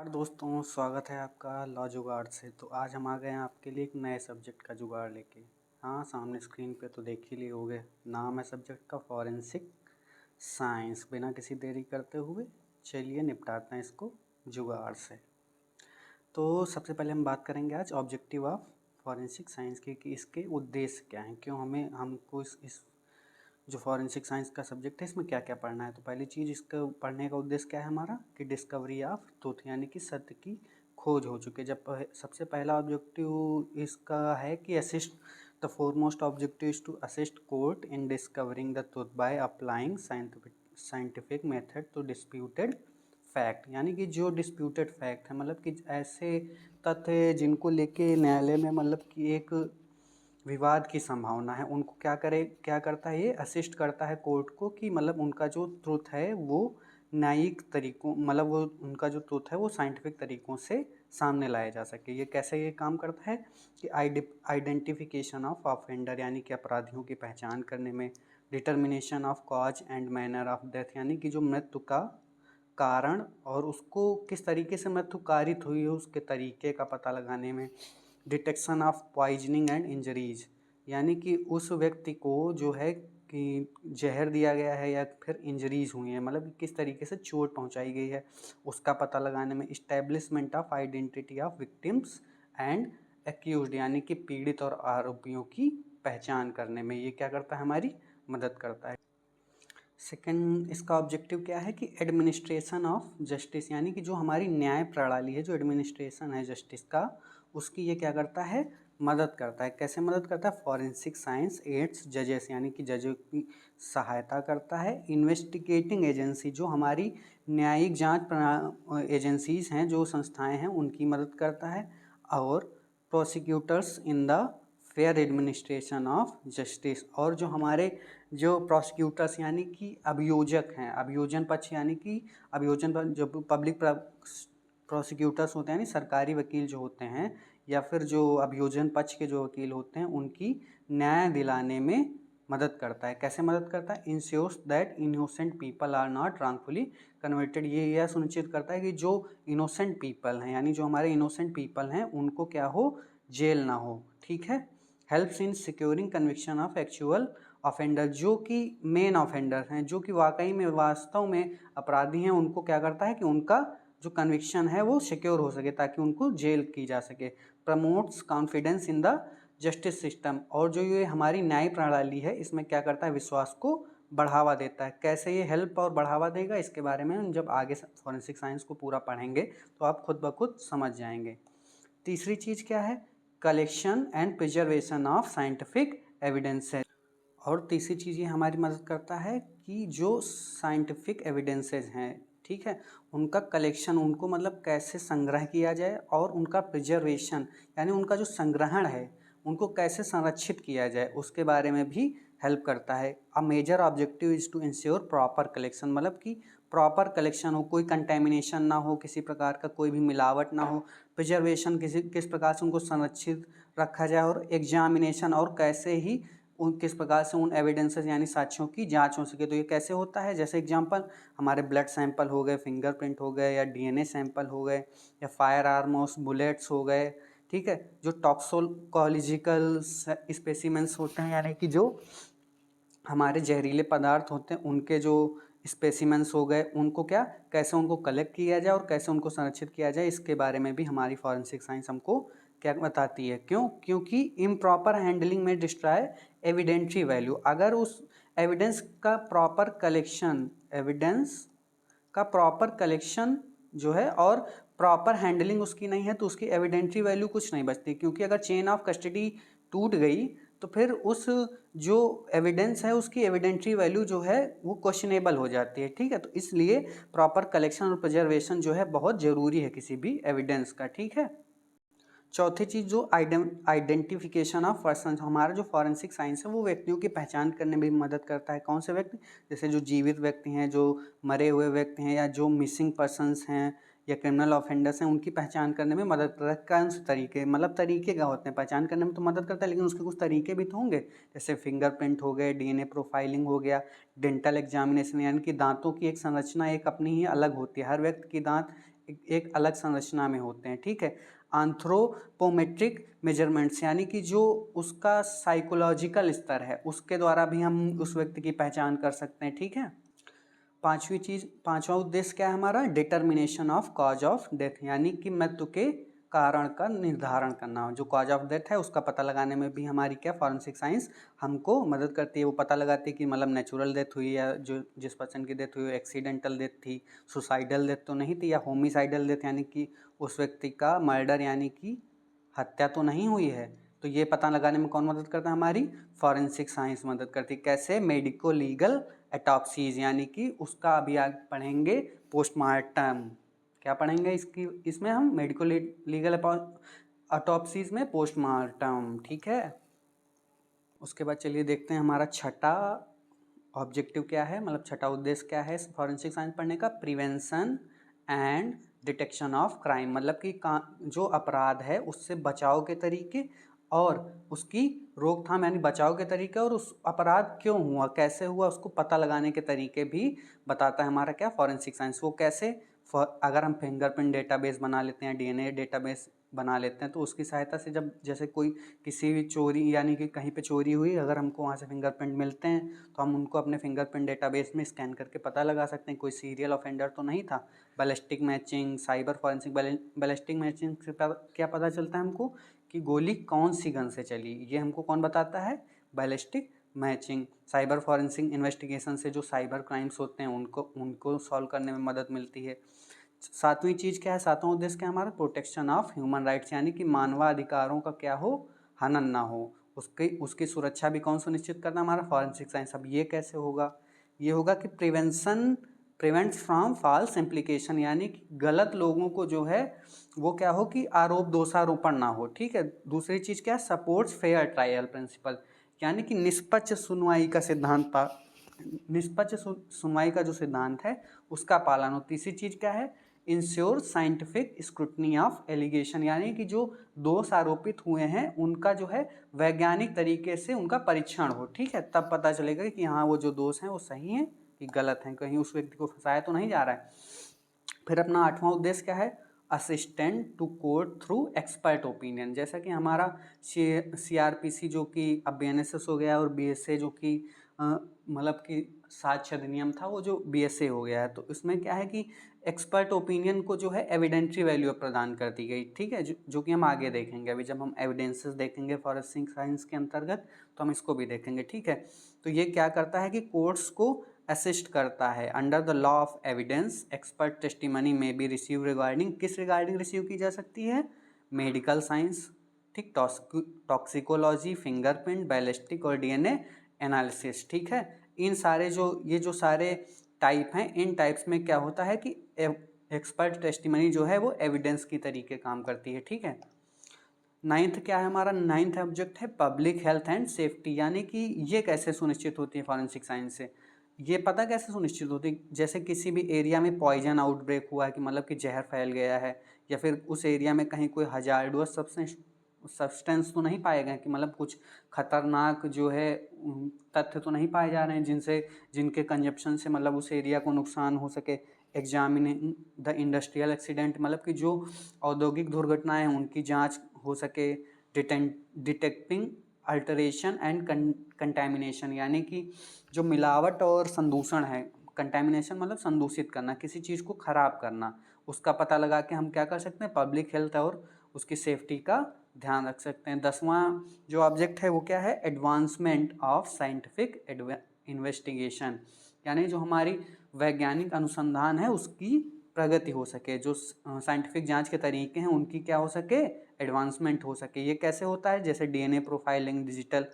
नमस्कार दोस्तों, स्वागत है आपका लॉ जुगाड़ से। तो आज हम आ गए हैं आपके लिए एक नए सब्जेक्ट का जुगाड़ लेके। हाँ, सामने स्क्रीन पे तो देख ही लिए होंगे। नाम है सब्जेक्ट का फॉरेंसिक साइंस। बिना किसी देरी करते हुए चलिए निपटाते हैं इसको जुगाड़ से। तो सबसे पहले हम बात करेंगे आज ऑब्जेक्टिव ऑफ फॉरेंसिक साइंस की कि इसके उद्देश्य क्या हैं, क्यों हमको इस जो फॉरेंसिक साइंस का सब्जेक्ट है इसमें क्या क्या पढ़ना है। तो पहली चीज़, इसका पढ़ने का उद्देश्य क्या है हमारा कि डिस्कवरी ऑफ ट्रूथ, यानी कि सत्य की खोज हो चुकी है। सबसे पहला ऑब्जेक्टिव इसका है कि assist the foremost objective is to assist court in discovering the truth by applying scientific method to disputed fact. यानी कि जो डिस्प्यूटेड फैक्ट है, मतलब कि ऐसे तथ्य जिनको लेके न्यायालय में मतलब कि एक विवाद की संभावना है, उनको क्या करता है, ये असिस्ट करता है कोर्ट को कि मतलब उनका जो ट्रुथ है वो न्यायिक तरीकों, मतलब वो उनका जो ट्रुथ है वो साइंटिफिक तरीकों से सामने लाया जा सके। ये कैसे ये काम करता है कि आइडेंटिफिकेशन ऑफ ऑफेंडर, यानी कि अपराधियों की पहचान करने में, determination of cause and manner of death, यानी कि जो मृत्यु का कारण और उसको किस तरीके से मृत्यु कारित हुई है उसके तरीके का पता लगाने में, detection of poisoning and injuries, यानी कि उस व्यक्ति को जो है कि जहर दिया गया है या फिर इंजरीज हुई हैं, मतलब किस तरीके से चोट पहुंचाई गई है उसका पता लगाने में, establishment of identity of victims and accused, यानी कि पीड़ित और आरोपियों की पहचान करने में ये क्या करता है, हमारी मदद करता है। सेकंड, इसका ऑब्जेक्टिव क्या है कि एडमिनिस्ट्रेशन ऑफ जस्टिस, यानी कि जो हमारी न्याय प्रणाली है, जो एडमिनिस्ट्रेशन है जस्टिस का, उसकी ये क्या करता है, मदद करता है। कैसे मदद करता है, फॉरेंसिक साइंस एड्स जजेस, यानी कि जजों की सहायता करता है। इन्वेस्टिगेटिंग एजेंसी, जो हमारी न्यायिक जांच एजेंसीज हैं, जो संस्थाएं हैं, उनकी मदद करता है। और prosecutors in the fair administration of justice, और जो हमारे जो प्रोसिक्यूटर्स यानी कि अभियोजक हैं, अभियोजन पक्ष यानी कि अभियोजन पर जो पब्लिक प्रोसिक्यूटर्स होते हैं, यानी सरकारी वकील जो होते हैं, या फिर जो अभियोजन पक्ष के जो वकील होते हैं, उनकी न्याय दिलाने में मदद करता है। कैसे मदद करता है, ensures that innocent people are not wrongfully convicted, ये यह सुनिश्चित करता है कि जो इनोसेंट पीपल हैं, यानी जो हमारे इनोसेंट पीपल हैं, उनको क्या हो, जेल ना हो। ठीक है। Helps in securing conviction of actual offender, जो कि मेन ऑफेंडर हैं, जो कि वाकई में वास्तव में अपराधी हैं, उनको क्या करता है कि उनका जो कन्विक्शन है वो सिक्योर हो सके, ताकि उनको जेल की जा सके। Promotes confidence in the justice system, और जो ये हमारी न्याय प्रणाली है इसमें क्या करता है, विश्वास को बढ़ावा देता है। कैसे ये हेल्प और बढ़ावा देगा, इसके बारे में हम जब आगे फॉरेंसिक साइंस को पूरा पढ़ेंगे तो आप खुद ब खुद समझ जाएंगे। तीसरी चीज़ क्या है, collection and preservation of scientific evidences, और तीसरी चीज़ ये हमारी मदद करता है कि जो साइंटिफिक एविडेंसेस हैं, ठीक है, उनका कलेक्शन, उनको मतलब कैसे संग्रह किया जाए, और उनका प्रिजर्वेशन यानी उनका जो संग्रहण है उनको कैसे संरक्षित किया जाए, उसके बारे में भी हेल्प करता है। A major objective is to ensure proper collection, मतलब कि प्रॉपर कलेक्शन हो, कोई कंटेमिनेशन ना हो, किसी प्रकार का कोई भी मिलावट ना हो, प्रिजर्वेशन किस प्रकार से उनको संरक्षित रखा जाए, और एग्जामिनेशन, और कैसे ही किस प्रकार से उन एविडेंसेस यानी साक्ष्यों की जांच हो सके। तो ये कैसे होता है, जैसे एग्जांपल हमारे ब्लड सैंपल हो गए, फिंगरप्रिंट हो गए, या डीएनए सैंपल हो गए, या फायर आर्म्स बुलेट्स हो गए, ठीक है, जो टॉक्सोलॉजिकल स्पेसिमेंस होते हैं, यानी कि जो हमारे जहरीले पदार्थ होते हैं उनके जो स्पेसिमेंस हो गए, उनको कैसे उनको कलेक्ट किया जाए और कैसे उनको संरक्षित किया जाए, इसके बारे में भी हमारी फॉरेंसिक साइंस हमको क्या बताती है। क्योंकि इम्प्रॉपर हैंडलिंग में डिस्ट्रॉय एविडेंट्री वैल्यू, अगर उस एविडेंस का प्रॉपर कलेक्शन जो है और प्रॉपर हैंडलिंग उसकी नहीं है, तो उसकी एविडेंट्री वैल्यू कुछ नहीं बचती। क्योंकि अगर चेन ऑफ कस्टडी टूट गई तो फिर उस जो एविडेंस है उसकी एविडेंट्री वैल्यू जो है वो क्वेश्चनेबल हो जाती है। ठीक है, तो इसलिए प्रॉपर कलेक्शन और प्रिजर्वेशन जो है बहुत ज़रूरी है किसी भी एविडेंस का। ठीक है। चौथी चीज़, जो आइडेंटिफिकेशन ऑफ पर्सन, हमारा जो फॉरेंसिक साइंस है वो व्यक्तियों की पहचान करने में भी मदद करता है। कौन से व्यक्ति, जैसे जो जीवित व्यक्ति हैं, जो मरे हुए व्यक्ति हैं, या जो मिसिंग पर्सनस हैं, या क्रिमिनल ऑफेंडर्स हैं, उनकी पहचान करने में मदद करता है। कौन से तरीके, मतलब तरीके क्या होते हैं, पहचान करने में तो मदद करता है, लेकिन उसके कुछ तरीके भी तो होंगे, जैसे फिंगरप्रिंट हो गए, डीएनए प्रोफाइलिंग हो गया, डेंटल एग्जामिनेशन, यानी कि दांतों की एक संरचना एक अपनी ही अलग होती है, हर व्यक्ति की दांत एक अलग संरचना में होते हैं, ठीक है। एंथ्रोपोमेट्रिक मेजरमेंट्स यानी कि जो उसका साइकोलॉजिकल स्तर है उसके द्वारा भी हम उस व्यक्ति की पहचान कर सकते हैं, ठीक है। पांचवा उद्देश्य क्या है हमारा, determination of cause of death, यानी कि मृत्यु के कारण का निर्धारण करना। जो कॉज ऑफ डेथ है उसका पता लगाने में भी हमारी क्या फॉरेंसिक साइंस हमको मदद करती है। वो पता लगाती है कि मतलब नेचुरल डेथ हुई या जो जिस पर्सन की डेथ हुई एक्सीडेंटल डेथ थी, सुसाइडल डेथ तो नहीं थी, या होमिसाइडल डेथ यानी कि उस व्यक्ति का मर्डर यानी कि हत्या तो नहीं हुई है। तो ये पता लगाने में कौन मदद करता है, हमारी फॉरेंसिक साइंस मदद करती है। कैसे, मेडिको लीगल एटॉप्सीज, यानी कि उसका अभी आगे पढ़ेंगे पोस्टमार्टम। क्या पढ़ेंगे इसमें हम मेडिको लीगल एटॉप्सीज में पोस्टमार्टम, ठीक है। उसके बाद चलिए देखते हैं हमारा छठा ऑब्जेक्टिव क्या है, मतलब छठा उद्देश्य क्या है फॉरेंसिक साइंस पढ़ने का, prevention and detection of crime, मतलब कि जो अपराध है उससे बचाव के तरीके और उसकी रोकथाम यानी बचाव के तरीके, और उस अपराध क्यों हुआ, कैसे हुआ, उसको पता लगाने के तरीके भी बताता है हमारा क्या फॉरेंसिक साइंस। वो कैसे, अगर हम फिंगरप्रिंट डेटाबेस बना लेते हैं, डीएनए डेटाबेस बना लेते हैं, तो उसकी सहायता से जब जैसे कोई किसी भी चोरी यानी कि कहीं पे चोरी हुई, अगर हमको वहाँ से फिंगरप्रिंट मिलते हैं तो हम उनको अपने फिंगरप्रिंट डेटाबेस में स्कैन करके पता लगा सकते हैं कोई सीरियल ऑफेंडर तो नहीं था। Ballistic matching, cyber forensic, ballistic matching से क्या पता चलता है हमको कि गोली कौन सी गन से चली, ये हमको कौन बताता है, ballistic matching. Cyber forensic investigation से जो साइबर क्राइम्स होते हैं उनको सॉल्व करने में मदद मिलती है। सातवीं चीज़ क्या है, सातवां उद्देश्य क्या है हमारा, प्रोटेक्शन ऑफ ह्यूमन राइट्स, यानी कि मानवाधिकारों का क्या हो, हनन ना हो, उसकी सुरक्षा भी कौन सुनिश्चित करना, हमारा फॉरेंसिक साइंस। अब ये कैसे होगा, ये होगा कि प्रिवेंट्स फ्रॉम फॉल्स इम्प्लीकेशन, यानी कि गलत लोगों को जो है वो क्या हो कि आरोप दोषारोपण ना हो, ठीक है। दूसरी चीज़ क्या है, सपोर्ट्स फेयर ट्रायल प्रिंसिपल, यानी कि निष्पक्ष सुनवाई का सिद्धांत, निष्पक्ष सुनवाई का जो सिद्धांत है उसका पालन हो। तीसरी चीज़ क्या है, ensure scientific scrutiny of allegation, यानी कि जो दोष आरोपित हुए हैं उनका जो है वैज्ञानिक तरीके से उनका परीक्षण हो, ठीक है। तब पता चलेगा कि हाँ वो जो दोष हैं वो सही हैं कि गलत हैं, कहीं उस व्यक्ति को फंसाया तो नहीं जा रहा है। फिर अपना आठवां उद्देश्य क्या है, assistant to court through expert opinion, जैसा कि हमारा CRPC जो कि अब BNSS हो गया और BSA जो कि मतलब कि साक्ष्य अधिनियम था वो जो BSA हो गया है। तो इसमें क्या है कि एक्सपर्ट ओपिनियन को जो है एविडेंट्री वैल्यू प्रदान कर दी गई, ठीक है, जो कि हम आगे देखेंगे। अभी जब हम एविडेंसेस देखेंगे फॉरेंसिक साइंस के अंतर्गत तो हम इसको भी देखेंगे, ठीक है। तो ये क्या करता है कि कोर्ट्स को असिस्ट करता है। Under the law of evidence expert testimony में बी रिसीव रिगार्डिंग, किस रिगार्डिंग रिसीव की जा सकती है, मेडिकल साइंस, ठीक, टॉक्सिकोलॉजी, फिंगरप्रिंट, बैलिस्टिक और DNA एनालिसिस, ठीक है। इन सारे ये जो सारे टाइप हैं, इन टाइप्स में क्या होता है कि एक्सपर्ट टेस्टिमनी जो है वो एविडेंस की तरीके काम करती है, ठीक है। नाइन्थ क्या है हमारा, नाइन्थ ऑब्जेक्ट है पब्लिक हेल्थ एंड सेफ्टी, यानी कि ये कैसे सुनिश्चित होती है फॉरेंसिक साइंस से, ये पता कैसे सुनिश्चित होती है, जैसे किसी भी एरिया में पॉइजन आउटब्रेक हुआ है कि मतलब कि जहर फैल गया है, या फिर उस एरिया में कहीं कोई हजार्डस सब्सटेंस तो नहीं पाए गए कि मतलब कुछ खतरनाक जो है तथ्य तो नहीं पाए जा रहे हैं जिनके कंजप्शन से मतलब उस एरिया को नुकसान हो सके। एग्जामिनिंग द इंडस्ट्रियल एक्सीडेंट, मतलब कि जो औद्योगिक दुर्घटनाएं हैं उनकी जांच हो सके। डिटेक्टिंग अल्टरेशन एंड कंटेमिनेशन, यानी कि जो मिलावट और संदूषण है, कंटेमिनेशन मतलब संदूषित करना, किसी चीज़ को खराब करना, उसका पता लगा के हम क्या कर सकते हैं, पब्लिक हेल्थ और उसकी सेफ्टी का ध्यान रख सकते हैं। 10वां जो ऑब्जेक्ट है वो क्या है, एडवांसमेंट ऑफ साइंटिफिक इन्वेस्टिगेशन, यानी जो हमारी वैज्ञानिक अनुसंधान है उसकी प्रगति हो सके, जो साइंटिफिक जांच के तरीके हैं उनकी क्या हो सके, एडवांसमेंट हो सके। ये कैसे होता है, जैसे DNA profiling, digital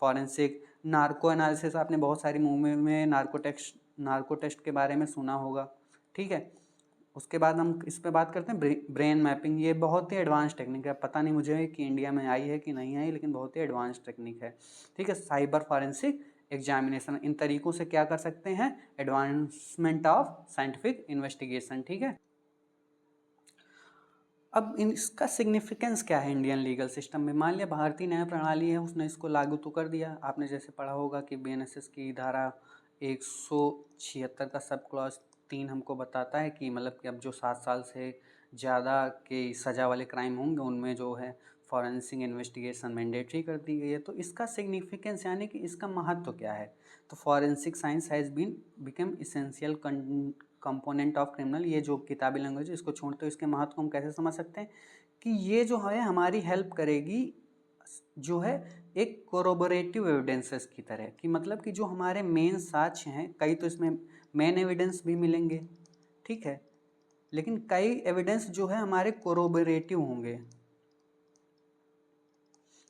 forensic, narco analysis, आपने बहुत सारी मूवी में नार्को टेस्ट के बारे में सुना होगा, ठीक है। उसके बाद हम इस पे बात करते हैं ब्रेन मैपिंग, ये बहुत ही एडवांस टेक्निक है, पता नहीं मुझे कि इंडिया में आई है कि नहीं आई, लेकिन बहुत ही एडवांस टेक्निक है, ठीक है। साइबर फॉरेंसिक एग्जामिनेशन, इन तरीकों से क्या कर सकते हैं, एडवांसमेंट ऑफ साइंटिफिक इन्वेस्टिगेशन, ठीक है। अब इसका सिग्निफिकेंस क्या है इंडियन लीगल सिस्टम में, मान लिया भारतीय न्याय प्रणाली है उसने इसको लागू तो कर दिया, आपने जैसे पढ़ा होगा कि BNSS की धारा 176 का सब क्लॉज 3 हमको बताता है कि मतलब कि अब जो 7 साल से ज़्यादा के सज़ा वाले क्राइम होंगे उनमें जो है फॉरेंसिक इन्वेस्टिगेशन मैंडेटरी कर दी गई है। तो इसका सिग्निफिकेंस यानी कि इसका महत्व क्या है? तो forensic science has been become essential component of criminal, ये जो किताबी लैंग्वेज है इसको छोड़ते हुए इसके महत्व को हम कैसे समझ सकते हैं कि ये जो है हमारी हेल्प करेगी जो है एक कोरोबोरेटिव एविडेंसेस की तरह, कि मतलब कि जो हमारे मेन साक्ष्य हैं, कई तो इसमें मेन एविडेंस भी मिलेंगे, ठीक है, लेकिन कई एविडेंस जो है हमारे कोरोबोरेटिव होंगे।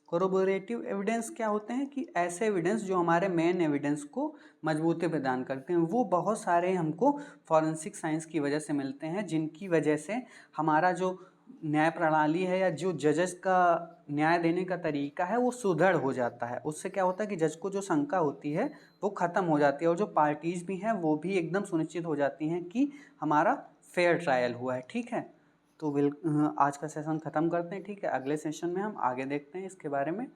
कोरोबोरेटिव एविडेंस क्या होते हैं कि ऐसे एविडेंस जो हमारे मेन एविडेंस को मजबूती प्रदान करते हैं, वो बहुत सारे हमको फॉरेंसिक साइंस की वजह से मिलते हैं, जिनकी वजह से हमारा जो न्याय प्रणाली है या जो जजेस का न्याय देने का तरीका है वो सुदृढ़ हो जाता है। उससे क्या होता है कि जज को जो शंका होती है वो ख़त्म हो जाती है, और जो पार्टीज़ भी हैं वो भी एकदम सुनिश्चित हो जाती हैं कि हमारा फेयर ट्रायल हुआ है, ठीक है। तो आज का सेशन ख़त्म करते हैं, ठीक है। अगले सेशन में हम आगे देखते हैं इसके बारे में।